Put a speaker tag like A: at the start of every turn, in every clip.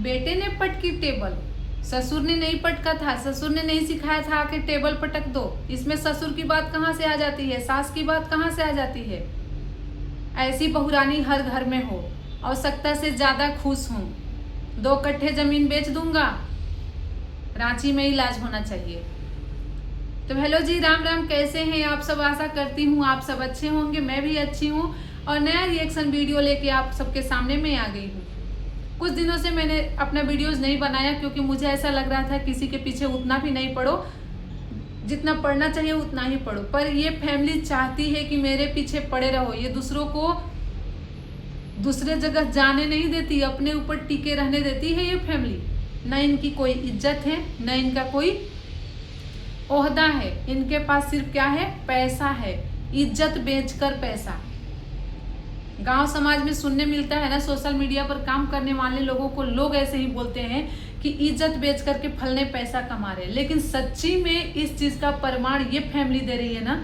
A: बेटे ने पटकी टेबल, ससुर ने नहीं पटका था, ससुर ने नहीं सिखाया था आके टेबल पटक दो। इसमें ससुर की बात कहाँ से आ जाती है, सास की बात कहाँ से आ जाती है। ऐसी बहुरानी हर घर में हो। आवश्यकता से ज्यादा खुश हूँ, 2 कट्ठे जमीन बेच दूंगा, रांची में इलाज होना चाहिए। तो हेलो जी, राम राम, कैसे हैं आप सब। आशा करती हूँ आप सब अच्छे होंगे, मैं भी अच्छी हूँ और नया रिएक्शन वीडियो लेके आप सबके सामने में आ गई हूँ। कुछ दिनों से मैंने अपना वीडियोस नहीं बनाया क्योंकि मुझे ऐसा लग रहा था किसी के पीछे उतना भी नहीं पड़ो, जितना पढ़ना चाहिए उतना ही पढ़ो। पर ये फैमिली चाहती है कि मेरे पीछे पड़े रहो, ये दूसरों को दूसरे जगह जाने नहीं देती, अपने ऊपर टिके रहने देती है ये फैमिली। न इनकी कोई इज्जत है, न इनका कोई ओहदा है, इनके पास सिर्फ क्या है, पैसा है, इज्जत बेचकर पैसा। गांव समाज में सुनने मिलता है ना, सोशल मीडिया पर काम करने वाले लोगों को लोग ऐसे ही बोलते हैं कि इज्जत बेच करके फलने पैसा कमा रहे, लेकिन सच्ची में इस चीज का प्रमाण ये फैमिली दे रही है ना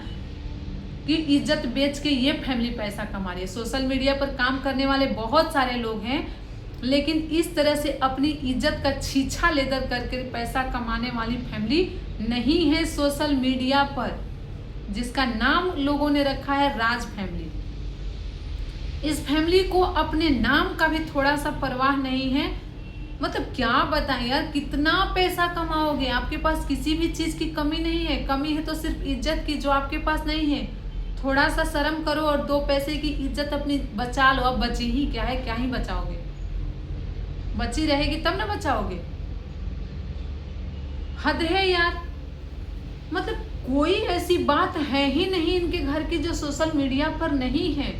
A: कि इज्जत बेच के ये फैमिली पैसा कमा रही है। सोशल मीडिया पर काम करने वाले बहुत सारे लोग हैं, लेकिन इस तरह से अपनी इज्जत का छीछा लेकर करके पैसा कमाने वाली फैमिली नहीं है सोशल मीडिया पर, जिसका नाम लोगों ने रखा है राज फैमिली। इस फैमिली को अपने नाम का भी थोड़ा सा परवाह नहीं है। मतलब क्या बताएं यार, कितना पैसा कमाओगे, आपके पास किसी भी चीज की कमी नहीं है, कमी है तो सिर्फ इज्जत की, जो आपके पास नहीं है। थोड़ा सा शर्म करो और 2 पैसे की इज्जत अपनी बचा लो। अब बची ही क्या है, क्या ही बचाओगे, बची रहेगी तब ना बचाओगे। हद है यार, मतलब कोई ऐसी बात है ही नहीं इनके घर की जो सोशल मीडिया पर नहीं है।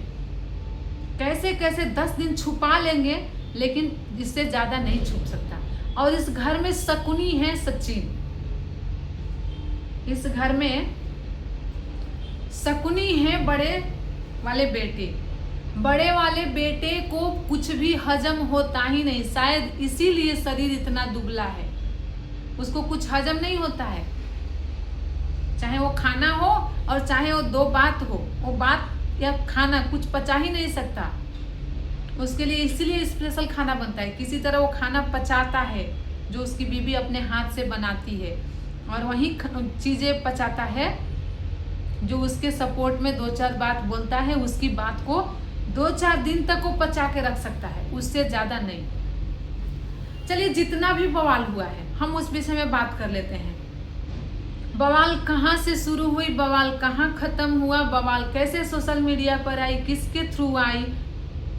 A: कैसे कैसे 10 दिन छुपा लेंगे, लेकिन इससे ज्यादा नहीं छुप सकता। और इस घर में शकुनी है सचिन, इस घर में शकुनी है बड़े वाले बेटे। बड़े वाले बेटे को कुछ भी हजम होता ही नहीं, शायद इसीलिए शरीर इतना दुबला है, उसको कुछ हजम नहीं होता है। चाहे वो खाना हो और चाहे वो 2 बात हो, वो बात या खाना कुछ पचा ही नहीं सकता, उसके लिए इसीलिए स्पेशल खाना बनता है। किसी तरह वो खाना पचाता है जो उसकी बीवी अपने हाथ से बनाती है, और वही चीजें पचाता है जो उसके सपोर्ट में 2-4 बात बोलता है, उसकी बात को 2-4 दिन तक वो पचा के रख सकता है, उससे ज्यादा नहीं। चलिए, जितना भी बवाल हुआ है हम उस विषय में बात कर लेते हैं। बवाल कहाँ से शुरू हुई, बवाल कहाँ खत्म हुआ, बवाल कैसे सोशल मीडिया पर आई, किसके थ्रू आई,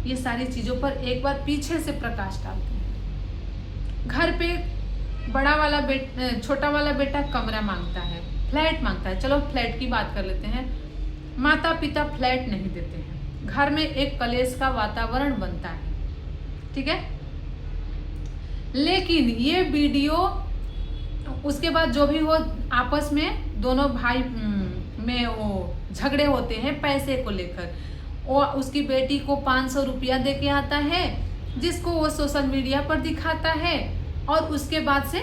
A: ये सारी चीजों पर एक बार पीछे से प्रकाश डालते हैं। घर पे छोटा वाला बेटा कमरा मांगता है, फ्लैट मांगता है। चलो फ्लैट की बात कर लेते हैं। माता पिता फ्लैट नहीं देते हैं, घर में एक कलेश का वातावरण बनता है, ठीक है। लेकिन ये वीडियो उसके बाद जो भी हो, आपस में दोनों भाई में वो झगड़े होते हैं पैसे को लेकर। वो उसकी बेटी को 500 रुपया दे के आता है, जिसको वो सोशल मीडिया पर दिखाता है, और उसके बाद से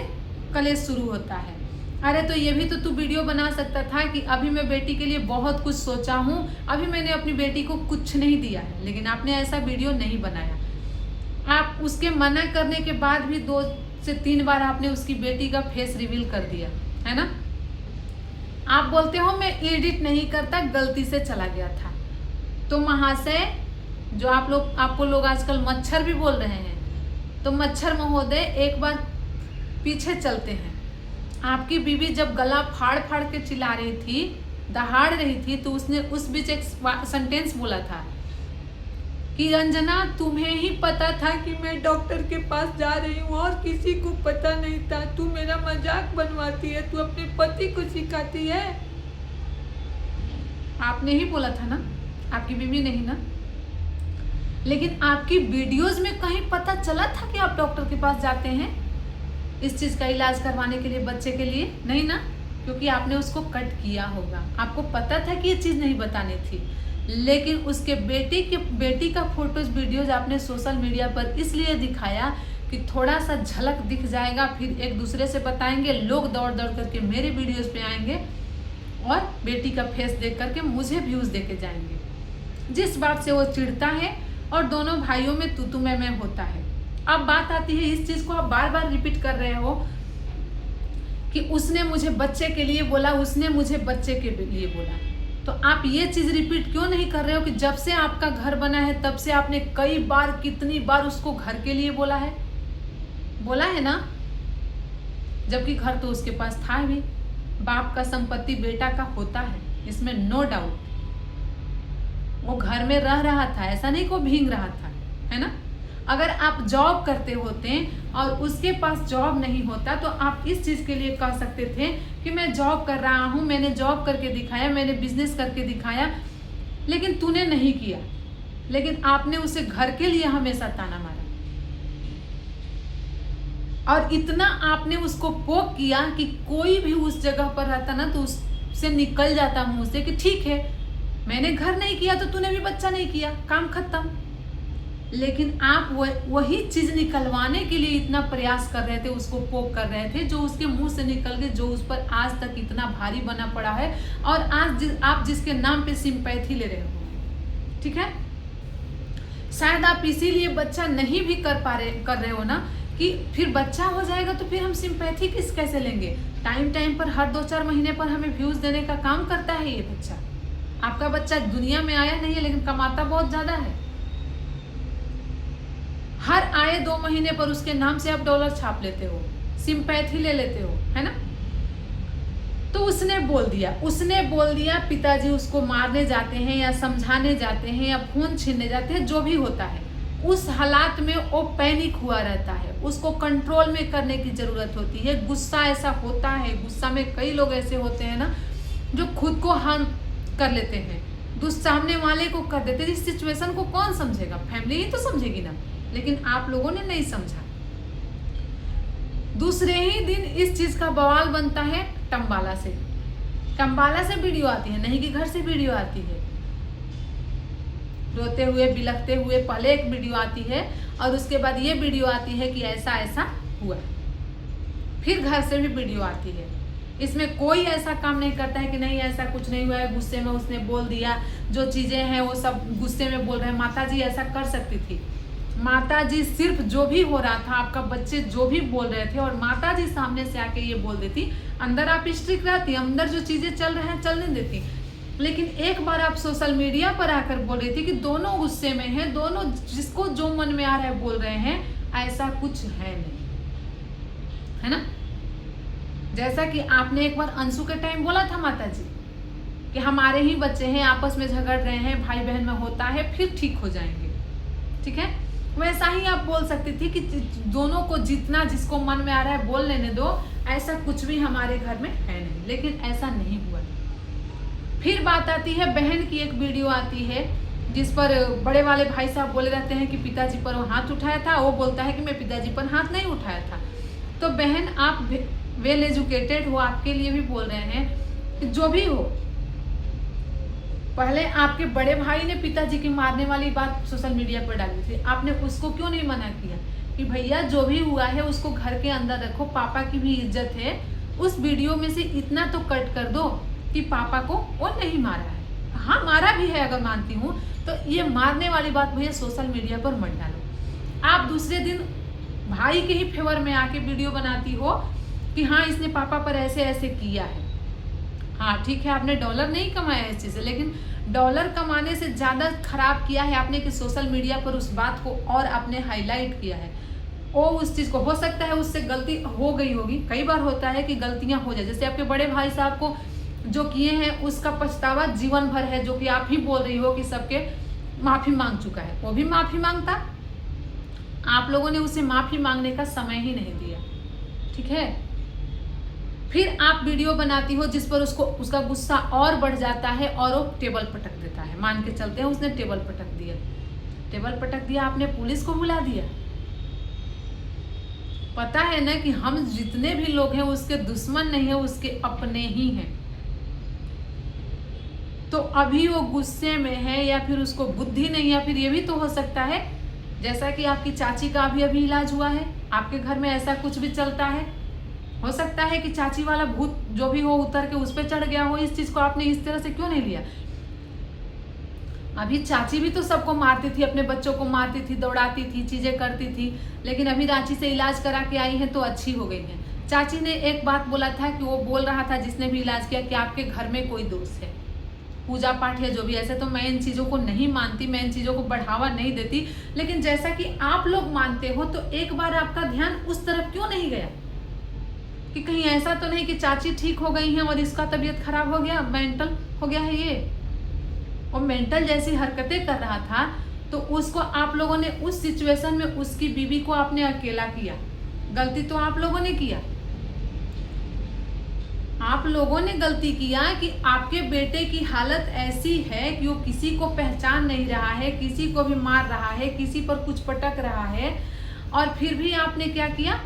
A: कलेश शुरू होता है। अरे तो ये भी तो तू वीडियो बना सकता था कि अभी मैं बेटी के लिए बहुत कुछ सोचा हूँ, अभी मैंने अपनी बेटी को कुछ नहीं दिया है, लेकिन आपने ऐसा वीडियो नहीं बनाया। आप उसके मना करने के बाद भी 2 से 3 बार आपने उसकी बेटी का फेस रिवील कर दिया है ना। आप बोलते हो मैं एडिट नहीं करता, गलती से चला गया था। तो महाशय, जो आपको लोग आजकल मच्छर भी बोल रहे हैं, तो मच्छर महोदय एक बार पीछे चलते हैं। आपकी बीवी जब गला फाड़ फाड़ के चिल्ला रही थी, दहाड़ रही थी, तो उसने उस बीच एक सेंटेंस बोला था कि रंजना, तुम्हें ही पता था कि मैं डॉक्टर के पास जा रही हूँ और किसी को पता नहीं था, तू मेरा मजाक बनवाती है, तू अपने पति को सिखाती है। आपने ही बोला था ना, आपकी बीवी नहीं ना। लेकिन आपकी वीडियोस में कहीं पता चला था कि आप डॉक्टर के पास जाते हैं इस चीज का इलाज करवाने के लिए, बच्चे के लिए? नहीं ना, क्योंकि आपने उसको कट किया होगा, आपको पता था कि ये चीज नहीं बतानी थी। लेकिन उसके बेटी का फोटोज वीडियोज आपने सोशल मीडिया पर इसलिए दिखाया कि थोड़ा सा झलक दिख जाएगा, फिर एक दूसरे से बताएंगे, लोग दौड़ दौड़ करके मेरे वीडियोस पे आएंगे और बेटी का फेस देख करके मुझे व्यूज देके जाएंगे। जिस बात से वो चिढ़ता है और दोनों भाइयों में तू मैं होता है। अब बात आती है इस चीज को आप बार बार रिपीट कर रहे हो कि उसने मुझे बच्चे के लिए बोला, उसने मुझे बच्चे के लिए बोला। तो आप ये चीज रिपीट क्यों नहीं कर रहे हो कि जब से आपका घर बना है तब से आपने कई बार, कितनी बार उसको घर के लिए बोला है ना? जबकि घर तो उसके पास था भी। बाप का संपत्ति बेटा का होता है, इसमें नो डाउट। वो घर में रह रहा था, ऐसा नहीं को भींग रहा था, है ना? अगर आप जॉब करते होते और उसके पास जॉब नहीं होता तो आप इस चीज के लिए कह सकते थे कि मैं जॉब कर रहा हूं, मैंने जॉब करके दिखाया, मैंने बिजनेस करके दिखाया, लेकिन तूने नहीं किया। लेकिन आपने उसे घर के लिए हमेशा ताना मारा और इतना आपने उसको पोक किया कि कोई भी उस जगह पर रहता ना तो उससे निकल जाता मुंह से कि ठीक है, मैंने घर नहीं किया तो तूने भी बच्चा नहीं किया, काम खत्म। लेकिन आप वही चीज निकलवाने के लिए इतना प्रयास कर रहे थे, उसको पोक कर रहे थे, जो उसके मुंह से निकल गए, जो उस पर आज तक इतना भारी बना पड़ा है और आज आप जिसके नाम पे सिंपैथी ले रहे हो। ठीक है, शायद आप इसीलिए बच्चा नहीं भी कर रहे हो ना, कि फिर बच्चा हो जाएगा तो फिर हम सिंपैथी कैसे लेंगे। टाइम पर हर 2-4 महीने पर हमें व्यूज देने का काम करता है ये बच्चा। आपका बच्चा दुनिया में आया नहीं है लेकिन कमाता बहुत ज्यादा है। हर आए 2 महीने पर उसके नाम से आप डॉलर छाप लेते हो, सिंपैथी ले लेते हो, है ना? तो उसने बोल दिया, पिताजी उसको मारने जाते हैं या समझाने जाते हैं या फोन छीनने जाते हैं, जो भी होता है, उस हालात में वो पैनिक हुआ रहता है। उसको कंट्रोल में करने की जरूरत होती है। गुस्सा ऐसा होता है, गुस्सा में कई लोग ऐसे होते हैं ना जो खुद को हार्म कर लेते हैं, सामने वाले को कर देते हैं। इस सिचुएशन को कौन समझेगा? फैमिली ही तो समझेगी ना, लेकिन आप लोगों ने नहीं समझा। दूसरे ही दिन इस चीज का बवाल बनता है टम्बाला से वीडियो आती है, नहीं कि घर से वीडियो आती है। रोते हुए बिलखते हुए पहले एक वीडियो आती है और उसके बाद ये वीडियो आती है कि ऐसा ऐसा हुआ। फिर घर से भी वीडियो आती है। इसमें कोई ऐसा काम नहीं करता है कि नहीं ऐसा कुछ नहीं हुआ है, गुस्से में उसने बोल दिया, जो चीजें हैं वो सब गुस्से में बोल रहे हैं। माता जी ऐसा कर सकती थी। माता जी सिर्फ जो भी हो रहा था, आपका बच्चे जो भी बोल रहे थे और माता जी सामने से आके ये बोल देती, अंदर आप स्ट्रिक्ट रहती, अंदर जो चीजें चल रहे हैं चलने देती। लेकिन एक बार आप सोशल मीडिया पर आकर बोल रही थी कि दोनों गुस्से में हैं, दोनों जिसको जो मन में आ रहा है बोल रहे हैं, ऐसा कुछ है नहीं, है ना? जैसा कि आपने एक बार अंशु के टाइम बोला था माता जी कि हमारे ही बच्चे हैं, आपस में झगड़ रहे हैं, भाई बहन में होता है, फिर ठीक हो जाएंगे। ठीक है, वैसा ही आप बोल सकती थी कि दोनों को जितना जिसको मन में आ रहा है बोल लेने दो, ऐसा कुछ भी हमारे घर में है नहीं। लेकिन ऐसा नहीं हुआ। फिर बात आती है बहन की, एक वीडियो आती है जिस पर बड़े वाले भाई साहब बोले रहते हैं कि पिताजी पर वो हाथ उठाया था। वो बोलता है कि मैं पिताजी पर हाथ नहीं उठाया था। तो बहन आप वेल एजुकेटेड हो, आपके लिए भी बोल रहे हैं कि जो भी हो, पहले आपके बड़े भाई ने पिताजी की मारने वाली बात सोशल मीडिया पर डाली थी, आपने उसको क्यों नहीं मना किया कि भैया जो भी हुआ है उसको घर के अंदर रखो, पापा की भी इज्जत है। उस वीडियो में से इतना तो कट कर दो कि पापा को वो नहीं मारा है। हाँ मारा भी है, अगर मानती हूँ तो ये मारने वाली बात भैया सोशल मीडिया पर मत डालो। आप दूसरे दिन भाई के ही फेवर में आके वीडियो बनाती हो कि हाँ इसने पापा पर ऐसे ऐसे किया है। हाँ ठीक है, आपने डॉलर नहीं कमाया इस चीज से, लेकिन डॉलर कमाने से ज्यादा खराब किया है आपने कि सोशल मीडिया पर उस बात को और आपने हाईलाइट किया है। वो उस चीज को, हो सकता है उससे गलती हो गई होगी, कई बार होता है कि गलतियां हो जाए। जैसे आपके बड़े भाई साहब को जो किए हैं उसका पछतावा जीवन भर है, जो कि आप ही बोल रही हो कि सबके माफी मांग चुका है। वो भी माफी मांगता, आप लोगों ने उसे माफी मांगने का समय ही नहीं दिया। ठीक है, फिर आप वीडियो बनाती हो जिस पर उसका गुस्सा और बढ़ जाता है और वो टेबल पटक देता है। मान के चलते हैं उसने टेबल पटक दिया, आपने पुलिस को बुला दिया। पता है ना कि हम जितने भी लोग हैं उसके दुश्मन नहीं है, उसके अपने ही हैं। तो अभी वो गुस्से में है या फिर उसको बुद्धि नहीं, या फिर ये भी तो हो सकता है जैसा कि आपकी चाची का अभी इलाज हुआ है, आपके घर में ऐसा कुछ भी चलता है। हो सकता है कि चाची वाला भूत जो भी हो उतर के उस पर चढ़ गया हो। इस चीज को आपने इस तरह से क्यों नहीं लिया? अभी चाची भी तो सबको मारती थी, अपने बच्चों को मारती थी, दौड़ाती थी, चीजें करती थी, लेकिन अभी रांची से इलाज करा के आई है तो अच्छी हो गई है। चाची ने एक बात बोला था कि वो बोल रहा था जिसने भी इलाज किया कि आपके घर में कोई दोष है, पूजा पाठ या जो भी। ऐसे तो मैं इन चीज़ों को नहीं मानती, मैं इन चीज़ों को बढ़ावा नहीं देती, लेकिन जैसा कि आप लोग मानते हो तो एक बार आपका ध्यान उस तरफ क्यों नहीं गया कि कहीं ऐसा तो नहीं कि चाची ठीक हो गई हैं और इसका तबीयत खराब हो गया, मेंटल हो गया है ये। और मेंटल जैसी हरकतें कर रहा था तो उसको आप लोगों ने उस सिचुएशन में उसकी बीवी को आपने अकेला किया। गलती तो आप लोगों ने किया, आप लोगों ने गलती किया कि आपके बेटे की हालत ऐसी है कि वो किसी को पहचान नहीं रहा है, किसी को भी मार रहा है, किसी पर कुछ पटक रहा है, और फिर भी आपने क्या किया,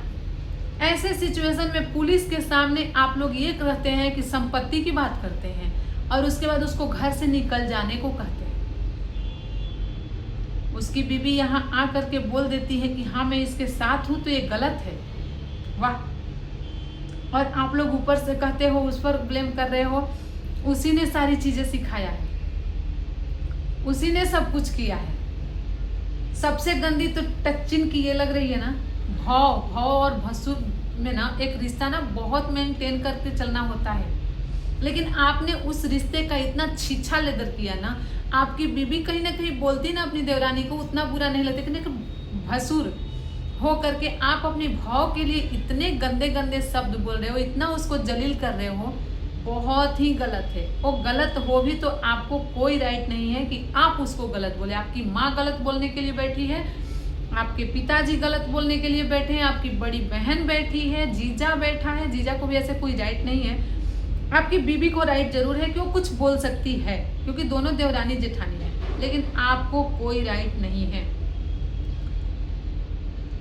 A: ऐसे सिचुएशन में पुलिस के सामने आप लोग ये कहते हैं कि संपत्ति की बात करते हैं और उसके बाद उसको घर से निकल जाने को कहते हैं। उसकी बीवी यहाँ आकर के बोल देती है कि हाँ मैं इसके साथ हूं, तो ये गलत है। वाह। और आप लोग ऊपर से कहते हो, उस पर ब्लेम कर रहे हो। उसी ने सारी चीजें सिखाया है, उसी ने सब कुछ किया है। सबसे गंदी तो टच्चिन की ये लग रही है ना, भाव और भसुर में ना एक रिश्ता ना बहुत मेंटेन करके चलना होता है, लेकिन आपने उस रिश्ते का इतना छीछा लेदर किया ना। आपकी बीबी कहीं ना कहीं बोलती ना अपनी देवरानी को, उतना बुरा नहीं लगता, लेकिन भसुर हो करके आप अपने भाव के लिए इतने गंदे गंदे शब्द बोल रहे हो, इतना उसको जलील कर रहे हो, बहुत ही गलत है। वो गलत हो भी तो आपको कोई राइट नहीं है कि आप उसको गलत बोले। आपकी माँ गलत बोलने के लिए बैठी है, आपके पिताजी गलत बोलने के लिए बैठे हैं, आपकी बड़ी बहन बैठी है, जीजा बैठा है, जीजा को भी ऐसे कोई राइट नहीं है। आपकी बीबी को राइट जरूर है कि वो कुछ बोल सकती है, क्योंकि दोनों देवरानी जेठानी है, लेकिन आपको कोई राइट नहीं है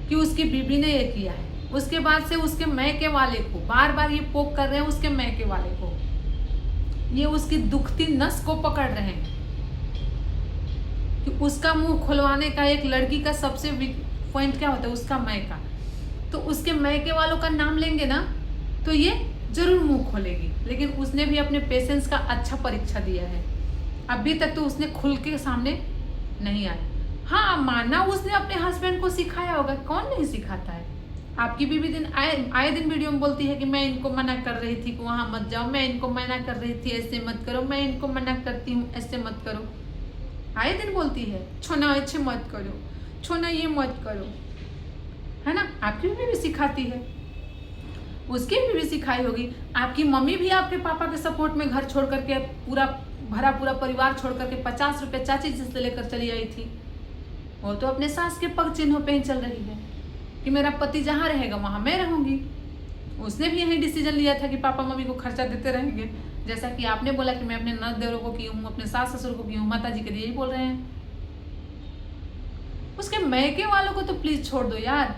A: कि उसकी बीबी ने ये किया है। उसके बाद से उसके मैके वाले को बार बार ये पोक कर रहे हैं, उसके मैके वाले को, ये उसकी दुखती नस को पकड़ रहे हैं कि उसका मुंह खुलवाने का एक लड़की का सबसे वीक पॉइंट क्या होता है, उसका मैका। तो उसके मैके वालों का नाम लेंगे ना तो ये जरूर मुंह खोलेगी, लेकिन उसने भी अपने पेशेंस का अच्छा परीक्षा दिया है। अभी तक तो उसने खुल के सामने नहीं आया। हाँ, माना उसने अपने हस्बैंड को सिखाया होगा, कौन नहीं सिखाता है। आपकी बीवी दिन आए दिन वीडियो में बोलती है कि मैं इनको मना कर रही थी कि वहां मत जाओ, मैं इनको मना कर रही थी ऐसे मत करो, मैं इनको मना करती हूँ ऐसे मत करो। आए दिन बोलती है, छोना अच्छे मत करो, छोना ये मत करो, है ना। आपकी बीवी भी सिखाती है, उसकी बीवी सिखाई होगी। आपकी मम्मी भी आपके पापा के सपोर्ट में घर छोड़ करके पूरा परिवार छोड़ करके 50 रुपये चाची जी से लेकर चली आई थी। वो तो अपने सास के पग चिन्हों पे ही चल रही है कि मेरा पति जहाँ रहेगा वहां मैं रहूंगी। उसने भी यही डिसीजन लिया था कि पापा मम्मी को खर्चा देते रहेंगे, जैसा कि आपने बोला कि मैं अपने ननद देवरों को की हूँ, अपने सास ससुर को की हूँ, माता जी के लिए ही बोल रहे हैं। उसके मैके वालों को तो प्लीज छोड़ दो यार।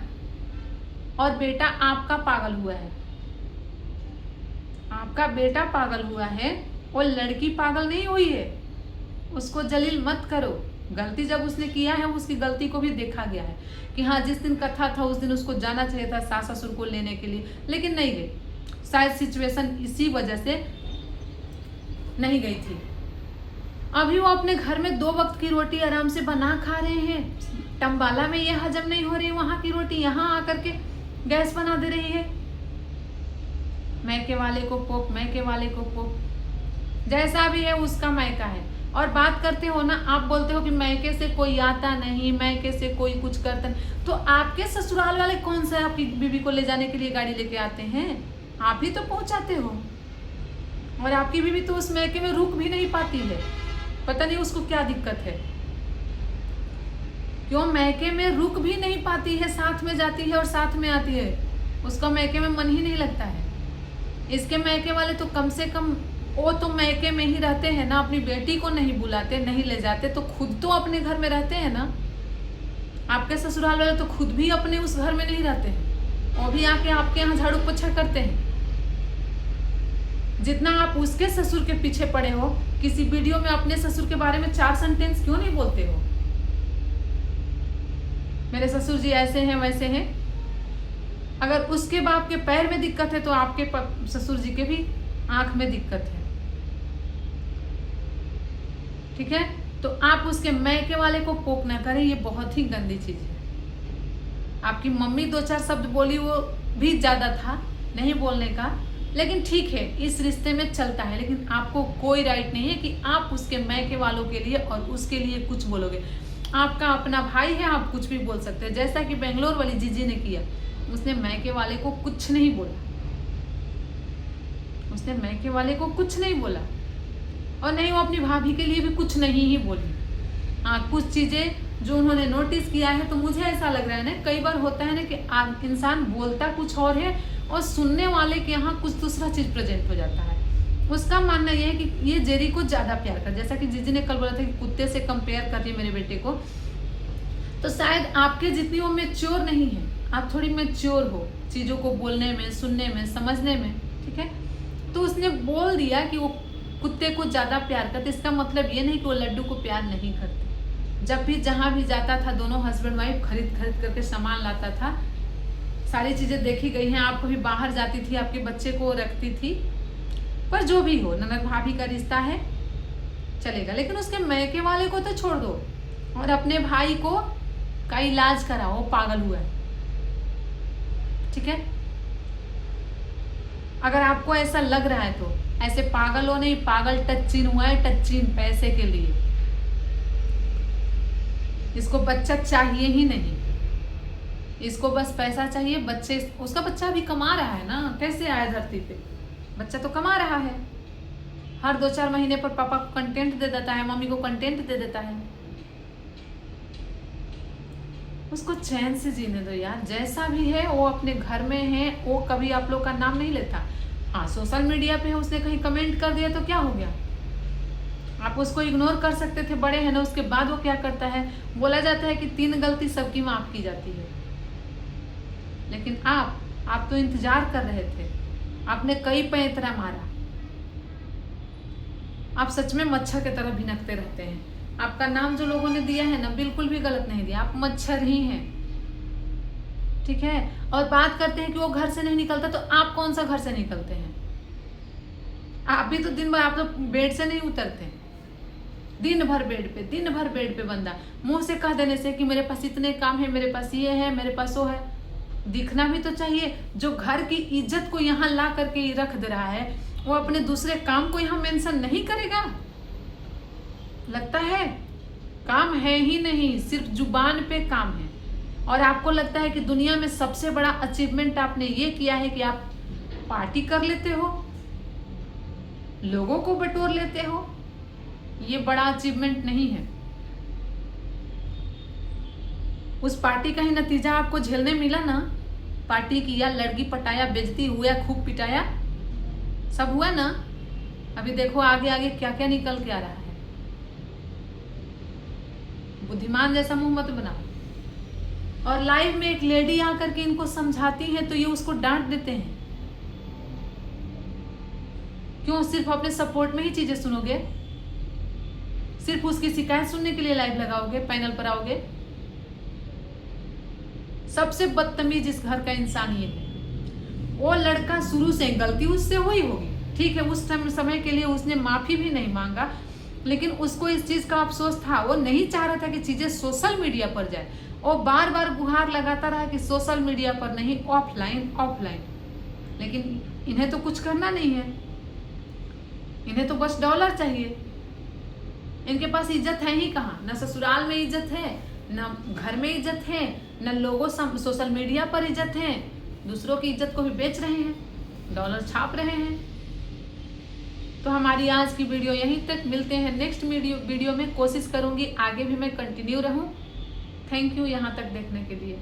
A: और बेटा आपका पागल हुआ है, आपका बेटा पागल हुआ है, और लड़की पागल नहीं हुई है। उसको जलील मत करो। गलती जब उसने किया है, उसकी गलती को भी देखा गया है कि हाँ जिस दिन कथा था उस दिन उसको जाना चाहिए था सास ससुर को लेने के लिए, लेकिन नहीं गई। शायद सिचुएशन इसी वजह से नहीं गई थी। अभी वो अपने घर में 2 वक्त की रोटी आराम से बना खा रहे हैं। टम्बाला में ये हजम नहीं हो रही, वहां की रोटी यहाँ आकर के गैस बना दे रही है। मैके वाले को पोक, मैके वाले को पोक, जैसा भी है उसका मैका है। और बात करते हो ना, आप बोलते हो कि मैके से कोई आता नहीं, मैके से कोई कुछ करता नहीं, तो आपके ससुराल वाले कौन सा आपकी बीबी को ले जाने के लिए गाड़ी लेके आते हैं? आप ही तो पहुंचाते हो। और आपकी बीबी तो उस मैके में रुक भी नहीं पाती है, पता नहीं उसको क्या दिक्कत है, क्यों मैके में रुक भी नहीं पाती है, साथ में जाती है और साथ में आती है, उसका मैके में मन ही नहीं लगता है। इसके मैके वाले तो कम से कम वो तो मैके में ही रहते हैं ना, अपनी बेटी को नहीं बुलाते, नहीं ले जाते, तो खुद तो अपने घर में रहते हैं ना। आपके ससुराल वाले तो खुद भी अपने उस घर में नहीं रहते हैं, वो भी आके आपके यहाँ झाड़ू पोछा करते हैं। जितना आप उसके ससुर के पीछे पड़े हो, किसी वीडियो में अपने ससुर के बारे में 4 सेंटेंस क्यों नहीं बोलते हो? मेरे ससुर जी ऐसे हैं वैसे हैं। अगर उसके बाप के पैर में दिक्कत है तो आपके ससुर जी के भी आंख में दिक्कत है, ठीक है। तो आप उसके मैके वाले को पोक ना करें, ये बहुत ही गंदी चीज है। आपकी मम्मी 2-4 शब्द बोली, वो भी ज्यादा था नहीं बोलने का, लेकिन ठीक है, इस रिश्ते में चलता है। लेकिन आपको कोई राइट नहीं है कि आप उसके मैके वालों के लिए और उसके लिए कुछ बोलोगे। आपका अपना भाई है, आप कुछ भी बोल सकते हैं, जैसा कि बेंगलोर वाली जीजी ने किया। उसने मैके वाले को कुछ नहीं बोला, उसने मैके वाले को कुछ नहीं बोला, और नहीं वो अपनी भाभी के लिए भी कुछ नहीं ही बोली। हाँ, कुछ चीजें जो उन्होंने नोटिस किया है, तो मुझे ऐसा लग रहा है ना, कई बार होता है ना कि इंसान बोलता कुछ और है और सुनने वाले के यहाँ कुछ दूसरा चीज प्रेजेंट हो जाता है। उसका मानना यह है कि ये जेरी को ज्यादा प्यार कर, जैसा कि जीजी ने कल बोला था कि कुत्ते से कंपेयर कर रही है मेरे बेटे को, तो शायद आपके जितनी वो मैच्योर नहीं है, आप थोड़ी मैच्योर हो चीजों को बोलने में, सुनने में, समझने में, ठीक है। तो उसने बोल दिया कि वो कुत्ते को ज्यादा प्यार करते, इसका मतलब ये नहीं कि वो लड्डू को प्यार नहीं करते। जब भी जहां भी जाता था, दोनों हस्बैंड वाइफ खरीद खरीद करके सामान लाता था। सारी चीजें देखी गई हैं। आप कभी बाहर जाती थी, आपके बच्चे को रखती थी, पर जो भी हो, ननद भाभी का रिश्ता है, चलेगा। लेकिन उसके मैके वाले को तो छोड़ दो और अपने भाई को का इलाज कराओ, वो पागल हुआ है, ठीक है। अगर आपको ऐसा लग रहा है तो ऐसे पागल हो नहीं, पागल टच्चीन हुआ है, टच्चीन पैसे के लिए। इसको बच्चा चाहिए ही नहीं, इसको बस पैसा चाहिए। बच्चे, उसका बच्चा भी कमा रहा है ना, कैसे आया धरती पे, बच्चा तो कमा रहा है। हर 2-4 महीने पर पापा को कंटेंट दे देता है, मम्मी को कंटेंट दे देता है। उसको चैन से जीने दो यार, जैसा भी है वो अपने घर में है, वो कभी आप लोग का नाम नहीं लेता। हाँ, सोशल मीडिया पे उसने कहीं कमेंट कर दिया तो क्या हो गया, आप उसको इग्नोर कर सकते थे, बड़े हैं ना। उसके बाद वो क्या करता है, बोला जाता है कि 3 गलती सबकी माफ की जाती है, लेकिन आप तो इंतजार कर रहे थे, आपने कई पैंतरा मारा। आप सच में मच्छर की तरह भिनकते रहते हैं। आपका नाम जो लोगों ने दिया है ना, बिल्कुल भी गलत नहीं दिया, आप मच्छर ही हैं, ठीक है। और बात करते हैं कि वो घर से नहीं निकलता, तो आप कौन सा घर से निकलते हैं? आप भी तो दिन भर, आप तो बेड से नहीं उतरते, दिन भर बेड पे बंदा। मुंह से कह देने से कि मेरे पास इतने काम है, मेरे पास ये है, मेरे पास वो है, दिखना भी तो चाहिए। जो घर की इज्जत को यहाँ ला करके रख दे रहा है, वो अपने दूसरे काम को यहाँ मेंशन नहीं करेगा? लगता है काम है ही नहीं, सिर्फ जुबान पे काम है। और आपको लगता है कि दुनिया में सबसे बड़ा अचीवमेंट आपने ये किया है कि आप पार्टी कर लेते हो, लोगों को बटोर लेते हो। ये बड़ा अचीवमेंट नहीं है। उस पार्टी का ही नतीजा आपको झेलने मिला ना। पार्टी किया, लड़की पटाया, बेइज्जती हुआ, खूब पिटाया, सब हुआ ना। अभी देखो आगे आगे क्या क्या निकल के आ रहा है। बुद्धिमान जैसा मुंह मत बनाओ। और लाइव में एक लेडी आकर के इनको समझाती है तो ये उसको डांट देते हैं। क्यों? सिर्फ अपने सपोर्ट में ही चीजें सुनोगे? सिर्फ उसकी शिकायत सुनने के लिए लाइव लगाओगे, पैनल पर आओगे? सबसे बदतमीज इस घर का इंसान ये है। वो लड़का शुरू से, गलती उससे हुई होगी, ठीक है, उस समय के लिए उसने माफी भी नहीं मांगा, लेकिन उसको इस चीज का अफसोस था। वो नहीं चाह रहा था कि चीजें सोशल मीडिया पर जाए। वो बार बार गुहार लगाता रहा कि सोशल मीडिया पर नहीं, ऑफलाइन। लेकिन इन्हें तो कुछ करना नहीं है, इन्हें तो बस डॉलर चाहिए। इनके पास इज्जत है ही कहाँ? न ससुराल में इज्जत है, न घर में इज्जत है, न लोगों सोशल मीडिया पर इज्जत है। दूसरों की इज्जत को भी बेच रहे हैं, डॉलर छाप रहे हैं। तो हमारी आज की वीडियो यहीं तक, मिलते हैं नेक्स्ट वीडियो में। कोशिश करूंगी आगे भी मैं कंटिन्यू रहूं। थैंक यू यहाँ तक देखने के लिए।